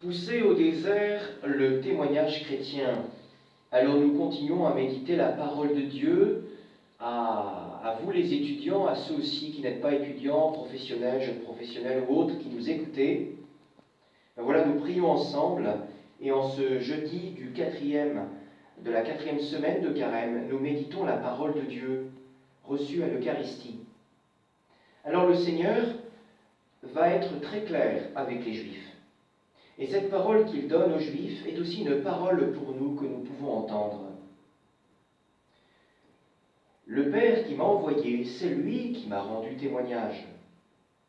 Pousser au désert le témoignage chrétien. Alors nous continuons à méditer la parole de Dieu, à vous les étudiants, à ceux aussi qui n'êtes pas étudiants, professionnels, jeunes professionnels ou autres qui nous écoutez. Voilà, nous prions ensemble et en ce jeudi de la quatrième semaine de Carême, nous méditons la parole de Dieu reçue à l'Eucharistie. Alors le Seigneur va être très clair avec les Juifs. Et cette parole qu'il donne aux Juifs est aussi une parole pour nous que nous pouvons entendre. Le Père qui m'a envoyé, c'est lui qui m'a rendu témoignage.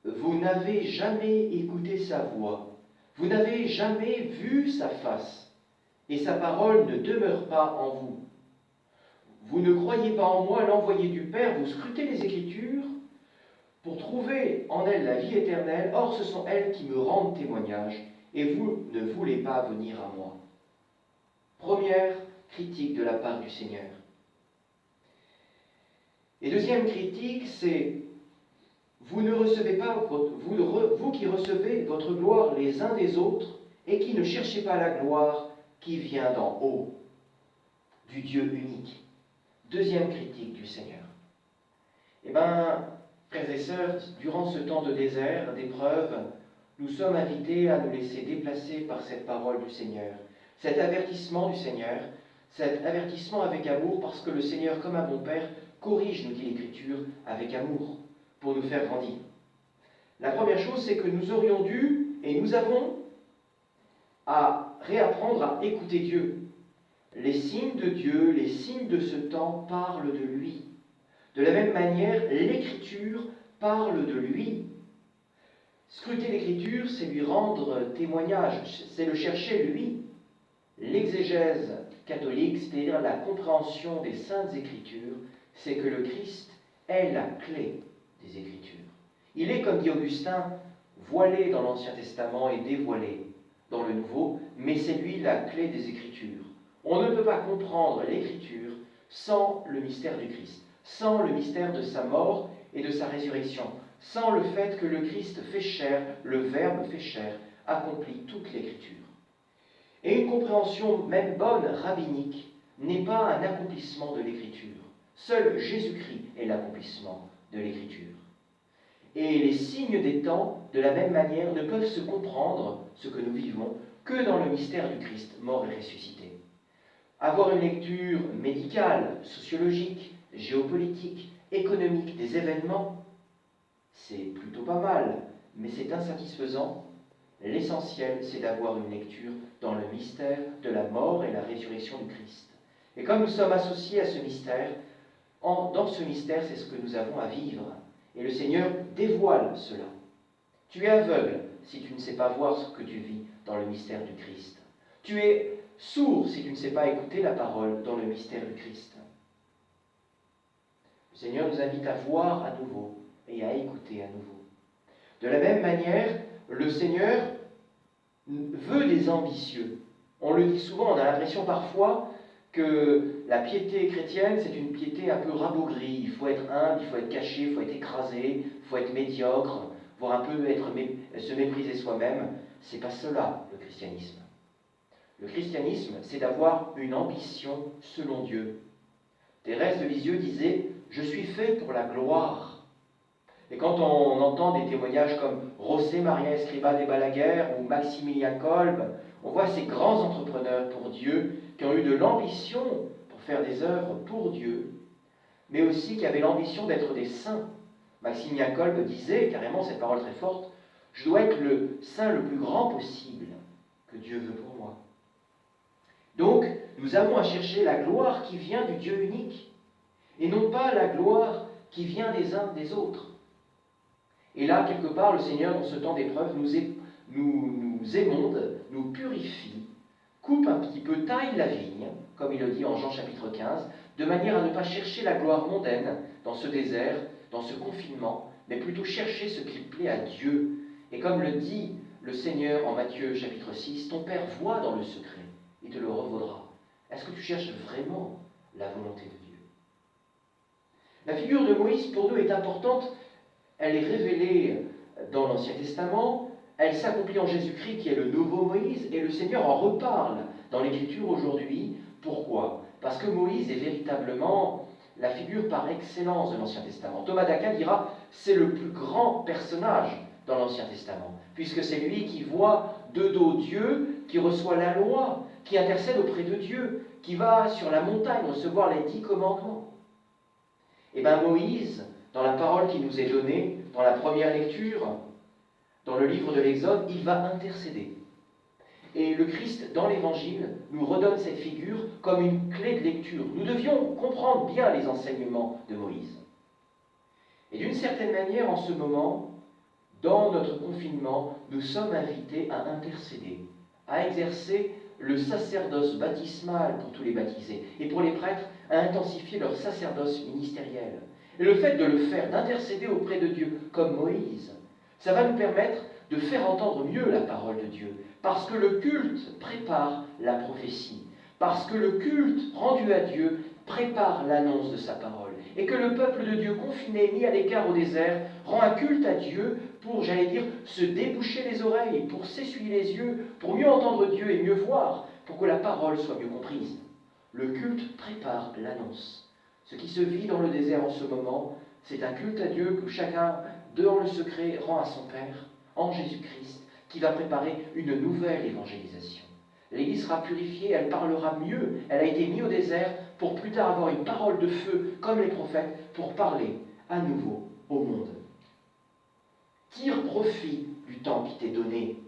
Vous n'avez jamais écouté sa voix, vous n'avez jamais vu sa face, et sa parole ne demeure pas en vous. Vous ne croyez pas en moi, l'envoyé du Père, vous scrutez les Écritures pour trouver en elles la vie éternelle, or ce sont elles qui me rendent témoignage, et vous ne voulez pas venir à moi. Première critique de la part du Seigneur. Et deuxième critique, c'est vous ne recevez pas, vous qui recevez votre gloire les uns des autres, et qui ne cherchez pas la gloire qui vient d'en haut, du Dieu unique. Deuxième critique du Seigneur. Eh bien, frères et sœurs, durant ce temps de désert, d'épreuve, nous sommes invités à nous laisser déplacer par cette parole du Seigneur, cet avertissement du Seigneur, cet avertissement avec amour, parce que le Seigneur, comme un bon Père, corrige, nous dit l'Écriture, avec amour, pour nous faire grandir. La première chose, c'est que nous aurions dû, et nous avons, à réapprendre à écouter Dieu. Les signes de Dieu, les signes de ce temps parlent de lui. De la même manière, l'Écriture parle de lui. Scruter l'Écriture, c'est lui rendre témoignage, c'est le chercher lui. L'exégèse catholique, c'est-à-dire la compréhension des saintes Écritures, c'est que le Christ est la clé des Écritures. Il est, comme dit Augustin, voilé dans l'Ancien Testament et dévoilé dans le Nouveau, mais c'est lui la clé des Écritures. On ne peut pas comprendre l'Écriture sans le mystère du Christ, sans le mystère de sa mort et de sa résurrection, sans le fait que le Christ fait chair, le Verbe fait chair, accomplit toute l'Écriture. Et une compréhension, même bonne, rabbinique, n'est pas un accomplissement de l'Écriture. Seul Jésus-Christ est l'accomplissement de l'Écriture. Et les signes des temps, de la même manière, ne peuvent se comprendre, ce que nous vivons, que dans le mystère du Christ, mort et ressuscité. Avoir une lecture médicale, sociologique, géopolitique, économique des événements, c'est plutôt pas mal, mais c'est insatisfaisant. L'essentiel, c'est d'avoir une lecture dans le mystère de la mort et la résurrection du Christ. Et comme nous sommes associés à ce mystère, dans ce mystère, c'est ce que nous avons à vivre. Et le Seigneur dévoile cela. Tu es aveugle si tu ne sais pas voir ce que tu vis dans le mystère du Christ. Tu es sourd si tu ne sais pas écouter la parole dans le mystère du Christ. Le Seigneur nous invite à voir à nouveau et à écouter à nouveau. De la même manière, le Seigneur veut des ambitieux. On le dit souvent, on a l'impression parfois que la piété chrétienne, c'est une piété un peu rabougrie. Il faut être humble, il faut être caché, il faut être écrasé, il faut être médiocre, voire un peu se mépriser soi-même. C'est pas cela, le christianisme. Le christianisme, c'est d'avoir une ambition selon Dieu. Thérèse de Lisieux disait « Je suis fait pour la gloire ». Et quand on entend des témoignages comme José María Escrivá de Balaguer ou Maximilien Kolbe, on voit ces grands entrepreneurs pour Dieu qui ont eu de l'ambition pour faire des œuvres pour Dieu, mais aussi qui avaient l'ambition d'être des saints. Maximilien Kolbe disait carrément cette parole très forte « Je dois être le saint le plus grand possible que Dieu veut pour moi ». Donc, nous avons à chercher la gloire qui vient du Dieu unique, et non pas la gloire qui vient des uns des autres. Et là, quelque part, le Seigneur, dans ce temps d'épreuve, nous émonde, nous purifie, coupe un petit peu, taille la vigne, comme il le dit en Jean chapitre 15, de manière à ne pas chercher la gloire mondaine dans ce désert, dans ce confinement, mais plutôt chercher ce qui plaît à Dieu. Et comme le dit le Seigneur en Matthieu chapitre 6, ton Père voit dans le secret, il te le revaudra. Est-ce que tu cherches vraiment la volonté de Dieu? La figure de Moïse, pour nous, est importante. Elle est révélée dans l'Ancien Testament, elle s'accomplit en Jésus-Christ qui est le nouveau Moïse, et le Seigneur en reparle dans l'Écriture aujourd'hui. Pourquoi? Parce que Moïse est véritablement la figure par excellence de l'Ancien Testament. Thomas d'Aquin dira c'est le plus grand personnage dans l'Ancien Testament, puisque c'est lui qui voit de dos Dieu, qui reçoit la loi, qui intercède auprès de Dieu, qui va sur la montagne recevoir les 10 commandements. Et bien Moïse, dans la parole qui nous est donnée, dans la première lecture, dans le livre de l'Exode, il va intercéder. Et le Christ, dans l'Évangile, nous redonne cette figure comme une clé de lecture. Nous devions comprendre bien les enseignements de Moïse. Et d'une certaine manière, en ce moment, dans notre confinement, nous sommes invités à intercéder, à exercer le sacerdoce baptismal pour tous les baptisés, et pour les prêtres, à intensifier leur sacerdoce ministériel. Et le fait de le faire, d'intercéder auprès de Dieu, comme Moïse, ça va nous permettre de faire entendre mieux la parole de Dieu, parce que le culte prépare la prophétie, parce que le culte rendu à Dieu prépare l'annonce de sa parole, et que le peuple de Dieu confiné, mis à l'écart au désert, rend un culte à Dieu pour, j'allais dire, se déboucher les oreilles, pour s'essuyer les yeux, pour mieux entendre Dieu et mieux voir, pour que la parole soit mieux comprise. Le culte prépare l'annonce. Ce qui se vit dans le désert en ce moment, c'est un culte à Dieu que chacun, dans le secret, rend à son Père, en Jésus-Christ, qui va préparer une nouvelle évangélisation. L'Église sera purifiée, elle parlera mieux, elle a été mise au désert pour plus tard avoir une parole de feu, comme les prophètes, pour parler à nouveau au monde. Tire profit du temps qui t'est donné.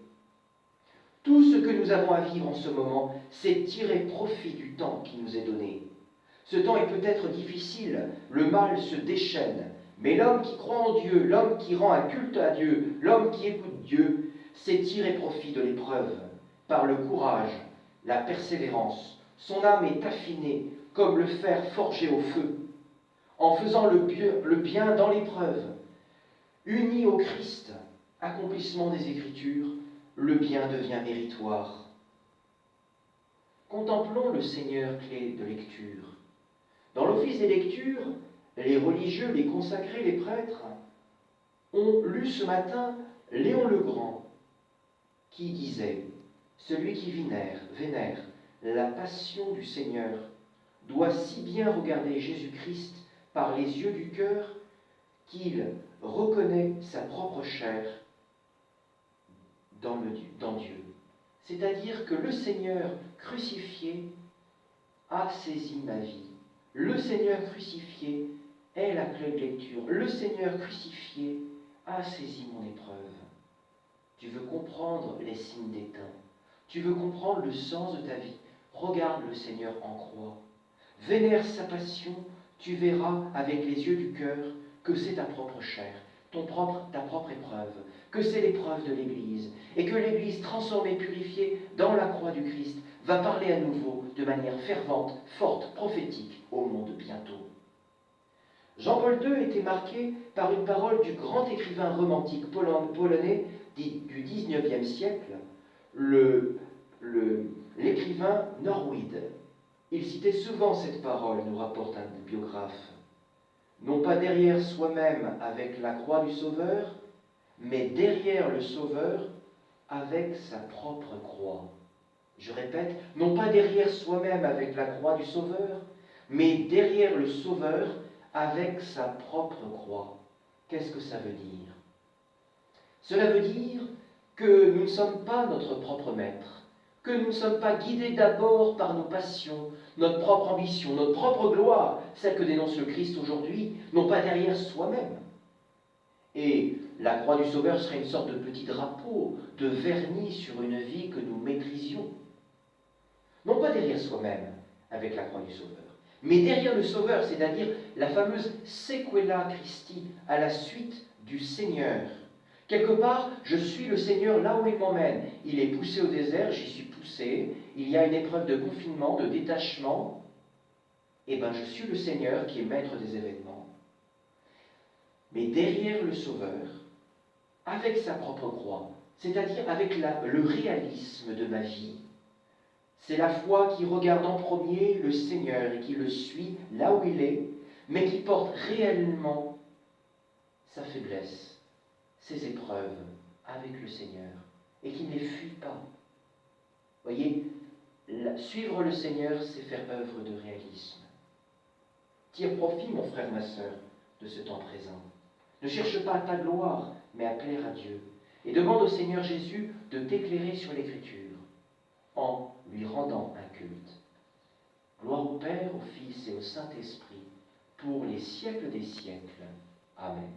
Tout ce que nous avons à vivre en ce moment, c'est tirer profit du temps qui nous est donné. Ce temps est peut-être difficile, le mal se déchaîne, mais l'homme qui croit en Dieu, l'homme qui rend un culte à Dieu, l'homme qui écoute Dieu, sait tirer profit de l'épreuve. Par le courage, la persévérance, son âme est affinée comme le fer forgé au feu. En faisant le bien dans l'épreuve, uni au Christ, accomplissement des Écritures, le bien devient méritoire. Contemplons le Seigneur clé de lecture. Dans l'office des lectures, les religieux, les consacrés, les prêtres ont lu ce matin Léon le Grand, qui disait « Celui qui vénère la passion du Seigneur doit si bien regarder Jésus-Christ par les yeux du cœur qu'il reconnaît sa propre chair dans Dieu. » C'est-à-dire que le Seigneur crucifié a saisi ma vie. Le Seigneur crucifié est la clé de lecture. Le Seigneur crucifié a saisi mon épreuve. Tu veux comprendre les signes des temps. Tu veux comprendre le sens de ta vie. Regarde le Seigneur en croix. Vénère sa passion, tu verras avec les yeux du cœur que c'est ta propre chair, ta propre épreuve, que c'est l'épreuve de l'Église, et que l'Église transformée, purifiée dans la croix du Christ, va parler à nouveau de manière fervente, forte, prophétique au monde bientôt. Jean-Paul II était marqué par une parole du grand écrivain romantique polonais du XIXe siècle, l'écrivain Norwid. Il citait souvent cette parole, nous rapporte un biographe. Non pas derrière soi-même avec la croix du Sauveur, mais derrière le Sauveur avec sa propre croix. Je répète, non pas derrière soi-même avec la croix du Sauveur, mais derrière le Sauveur avec sa propre croix. Qu'est-ce que ça veut dire? Cela veut dire que nous ne sommes pas notre propre maître, que nous ne sommes pas guidés d'abord par nos passions, notre propre ambition, notre propre gloire, celle que dénonce le Christ aujourd'hui, non pas derrière soi-même. Et la croix du Sauveur serait une sorte de petit drapeau, de vernis sur une vie que nous maîtrisions. Non pas derrière soi-même, avec la croix du Sauveur, mais derrière le Sauveur, c'est-à-dire la fameuse sequela Christi, à la suite du Seigneur. Quelque part, je suis le Seigneur là où il m'emmène. Il est poussé au désert, j'y suis poussé. Il y a une épreuve de confinement, de détachement. Eh bien, je suis le Seigneur qui est maître des événements. Mais derrière le Sauveur, avec sa propre croix, c'est-à-dire avec le réalisme de ma vie, c'est la foi qui regarde en premier le Seigneur et qui le suit là où il est, mais qui porte réellement sa faiblesse, ses épreuves avec le Seigneur. et qui ne les fuit pas. Voyez, suivre le Seigneur, c'est faire œuvre de réalisme. Tire profit, mon frère, ma sœur, de ce temps présent. Ne cherche pas ta gloire, mais à plaire à Dieu. Et demande au Seigneur Jésus de t'éclairer sur l'Écriture, en lui rendant un culte. Gloire au Père, au Fils et au Saint-Esprit, pour les siècles des siècles. Amen.